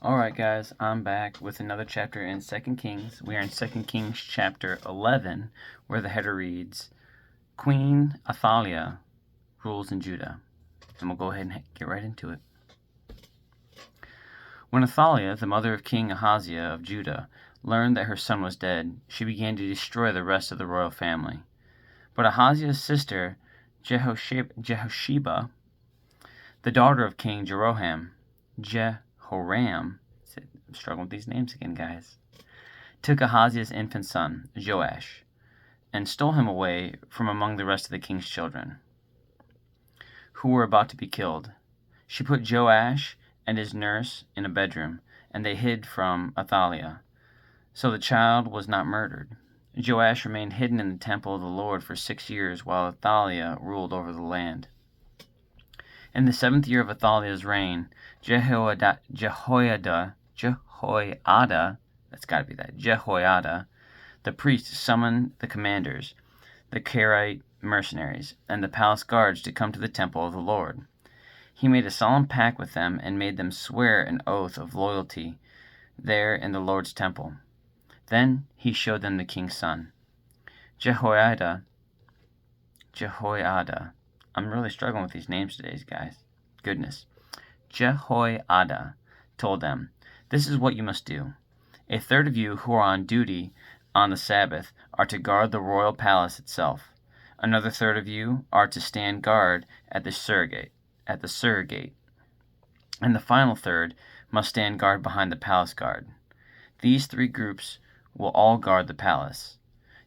Alright guys, I'm back with another chapter in 2 Kings. We are in 2 Kings chapter 11, where the header reads, Queen Athaliah rules in Judah. And we'll go ahead and get right into it. When Athaliah, the mother of King Ahaziah of Judah, learned that her son was dead, she began to destroy the rest of the royal family. But Ahaziah's sister, Jehosheba, the daughter of King Jehoram, I'm struggling with these names again, guys, took Ahaziah's infant son, Joash, and stole him away from among the rest of the king's children, who were about to be killed. She put Joash and his nurse in a bedroom, and they hid from Athaliah, so the child was not murdered. Joash remained hidden in the temple of the Lord for 6 years, while Athaliah ruled over the land. In the 7th year of Athaliah's reign, Jehoiada, the priest, summoned the commanders, the Karaite mercenaries, and the palace guards to come to the temple of the Lord. He made a solemn pact with them and made them swear an oath of loyalty there in the Lord's temple. Then he showed them the king's son. Jehoiada. I'm really struggling with these names today, guys. Goodness. Jehoiada told them, "This is what you must do. A third of you who are on duty on the Sabbath are to guard the royal palace itself. Another third of you are to stand guard at the Sur gate, and the final third must stand guard behind the palace guard. These 3 groups will all guard the palace.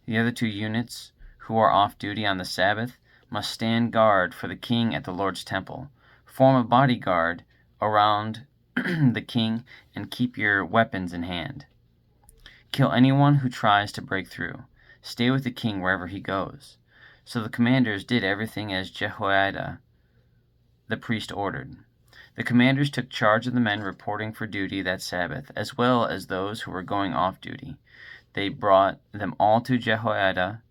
The other 2 units, who are off duty on the Sabbath, must stand guard for the king at the Lord's temple. Form a bodyguard around the king and keep your weapons in hand. Kill anyone who tries to break through. Stay with the king wherever he goes." So the commanders did everything as Jehoiada, the priest, ordered. The commanders took charge of the men reporting for duty that Sabbath, as well as those who were going off duty. They brought them all to Jehoiada,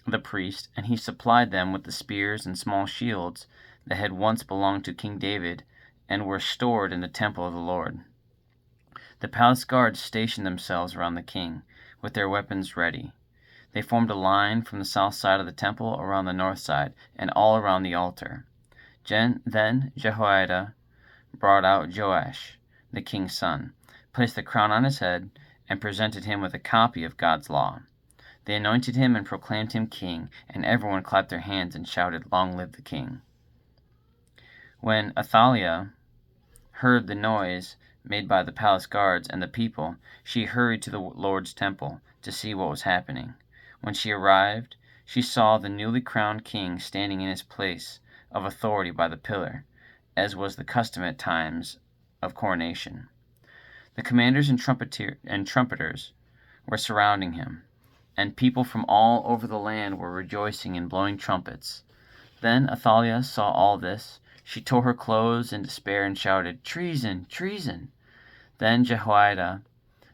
the priest, and he supplied them with the spears and small shields that had once belonged to King David and were stored in the temple of the Lord. The palace guards stationed themselves around the king, with their weapons ready. They formed a line from the south side of the temple around the north side, and all around the altar. Then Jehoiada brought out Joash, the king's son, placed the crown on his head, and presented him with a copy of God's law. They anointed him and proclaimed him king, and everyone clapped their hands and shouted, "Long live the king." When Athaliah heard the noise made by the palace guards and the people, she hurried to the Lord's temple to see what was happening. When she arrived, she saw the newly crowned king standing in his place of authority by the pillar, as was the custom at times of coronation. The commanders and trumpeters were surrounding him, and people from all over the land were rejoicing and blowing trumpets. Then Athaliah saw all this. She tore her clothes in despair and shouted, "Treason! Treason!" Then Jehoiada,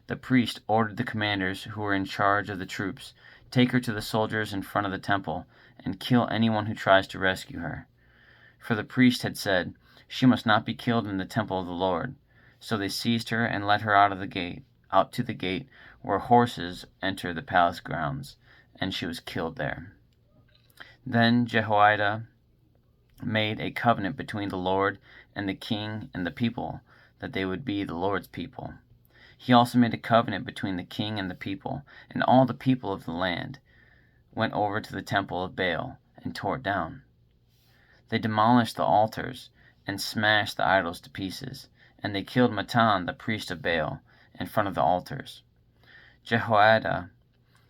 the priest, ordered the commanders who were in charge of the troops, "Take her to the soldiers in front of the temple, and kill anyone who tries to rescue her." For the priest had said, "She must not be killed in the temple of the Lord." So they seized her and led her out to the gate where horses enter the palace grounds, and she was killed there. Then Jehoiada made a covenant between the Lord and the king and the people, that they would be the Lord's people. He also made a covenant between the king and the people, and all the people of the land went over to the temple of Baal and tore it down. They demolished the altars and smashed the idols to pieces, and they killed Matan, the priest of Baal, in front of the altars. Jehoiada,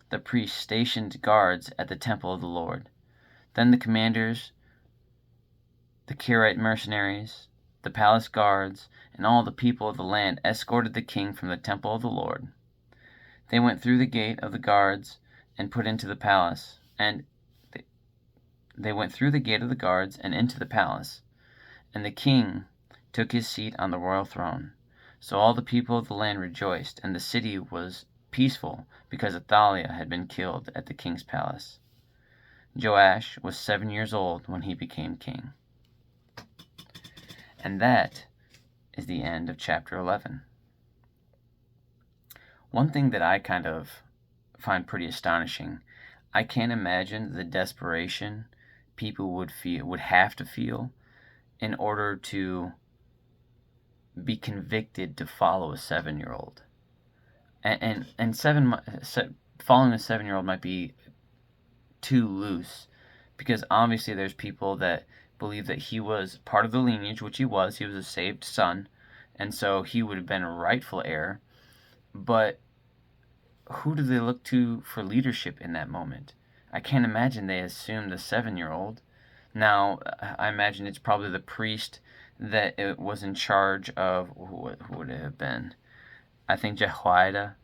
the priest, stationed guards at the temple of the Lord. Then the commanders, the Karaite mercenaries, the palace guards, and all the people of the land escorted the king from the temple of the Lord. They went through the gate of the guards and put into the palace, and they went through the gate of the guards and into the palace, and the king took his seat on the royal throne. So all the people of the land rejoiced, and the city was peaceful because Athaliah had been killed at the king's palace. Joash was 7 years old when he became king. And that is the end of chapter 11. One thing that I kind of find pretty astonishing, I can't imagine the desperation people would have to feel in order to be convicted to follow a 7-year-old. And following a 7-year-old might be too loose, because obviously there's people that believe that he was part of the lineage, which he was a saved son, and so he would have been a rightful heir. But who do they look to for leadership in that moment? I can't imagine they assumed the 7-year-old. Now, I imagine it's probably the priest that it was in charge of, who would it have been? I think Jehoiada.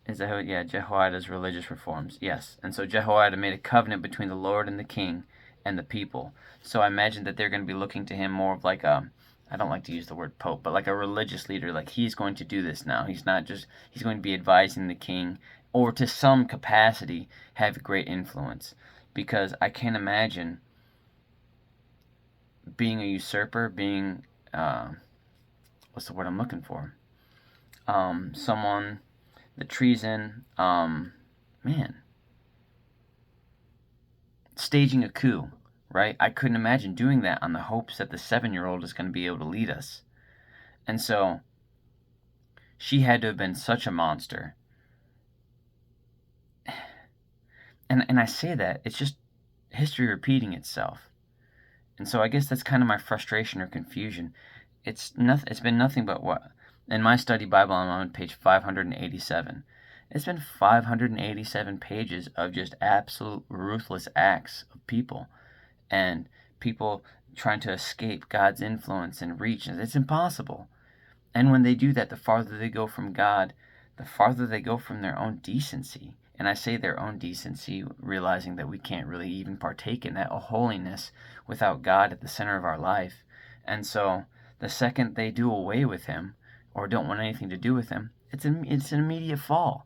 Is that who? Yeah, Jehoiada's religious reforms. Yes. And so Jehoiada made a covenant between the Lord and the king and the people. So I imagine that they're going to be looking to him more of like a, I don't like to use the word pope, but like a religious leader. Like, he's going to do this now. He's going to be advising the king, or to some capacity have great influence. Because I can't imagine being a usurper, being, what's the word I'm looking for? Someone, the treason, staging a coup, right? I couldn't imagine doing that on the hopes that the 7-year-old is going to be able to lead us. And so she had to have been such a monster. And I say that, it's just history repeating itself. And so I guess that's kind of my frustration or confusion. It's been nothing but what? In my study Bible, I'm on page 587. It's been 587 pages of just absolute ruthless acts of people, and people trying to escape God's influence and reach. It's impossible. And when they do that, the farther they go from God, the farther they go from their own decency. And I say their own decency, realizing that we can't really even partake in that holiness without God at the center of our life. And so the second they do away with him, or don't want anything to do with him, it's an immediate fall.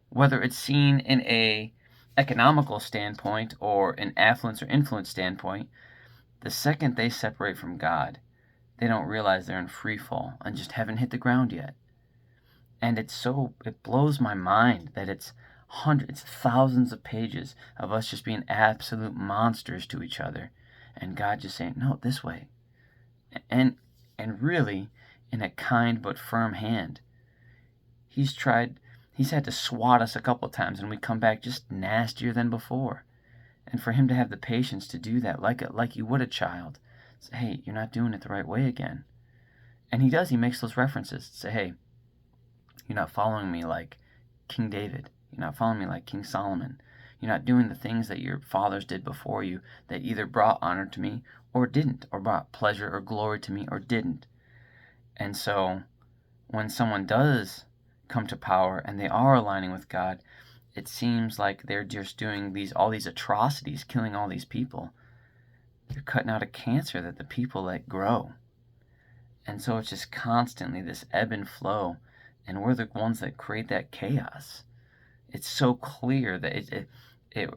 Whether it's seen in a economical standpoint or an affluence or influence standpoint, the second they separate from God, they don't realize they're in free fall and just haven't hit the ground yet. And it blows my mind that it's hundreds, thousands of pages of us just being absolute monsters to each other, and God just saying, no, this way. And really, in a kind but firm hand. He's had to swat us a couple times, and we come back just nastier than before. And for him to have the patience to do that, like you would a child, say, hey, you're not doing it the right way again. And he makes those references. Say, hey, you're not following me like King David. You're not following me like King Solomon. You're not doing the things that your fathers did before you that either brought honor to me or didn't, or brought pleasure or glory to me or didn't. And so when someone does come to power and they are aligning with God, it seems like they're just doing all these atrocities, killing all these people. They're cutting out a cancer that the people let grow. And so it's just constantly this ebb and flow, and we're the ones that create that chaos. It's so clear that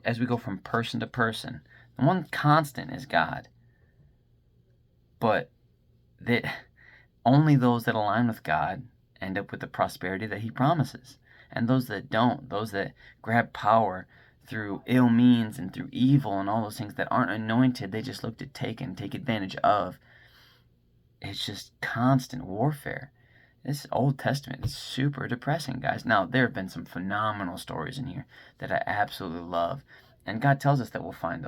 as we go from person to person, the one constant is God. But that only those that align with God end up with the prosperity that he promises. And those that don't, those that grab power through ill means and through evil and all those things that aren't anointed, they just look to take advantage of. It's just constant warfare. This Old Testament is super depressing, guys. Now, there have been some phenomenal stories in here that I absolutely love. And God tells us that we'll find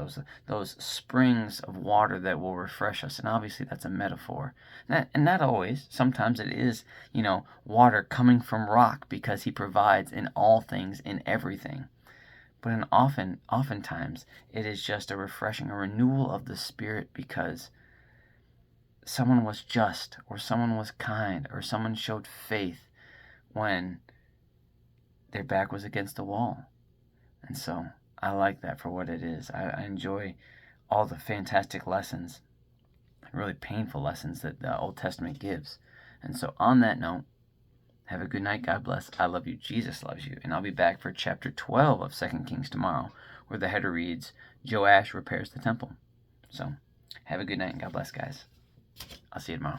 those springs of water that will refresh us. And obviously that's a metaphor. And not always. Sometimes it is, water coming from rock, because he provides in all things, in everything. But oftentimes it is just a refreshing, a renewal of the spirit, because someone was just, or someone was kind, or someone showed faith when their back was against the wall. And so I like that for what it is. I enjoy all the fantastic lessons, really painful lessons that the Old Testament gives. And so on that note, have a good night. God bless. I love you. Jesus loves you. And I'll be back for chapter 12 of 2 Kings tomorrow, where the header reads, Joash repairs the temple. So have a good night and God bless, guys. I'll see you tomorrow.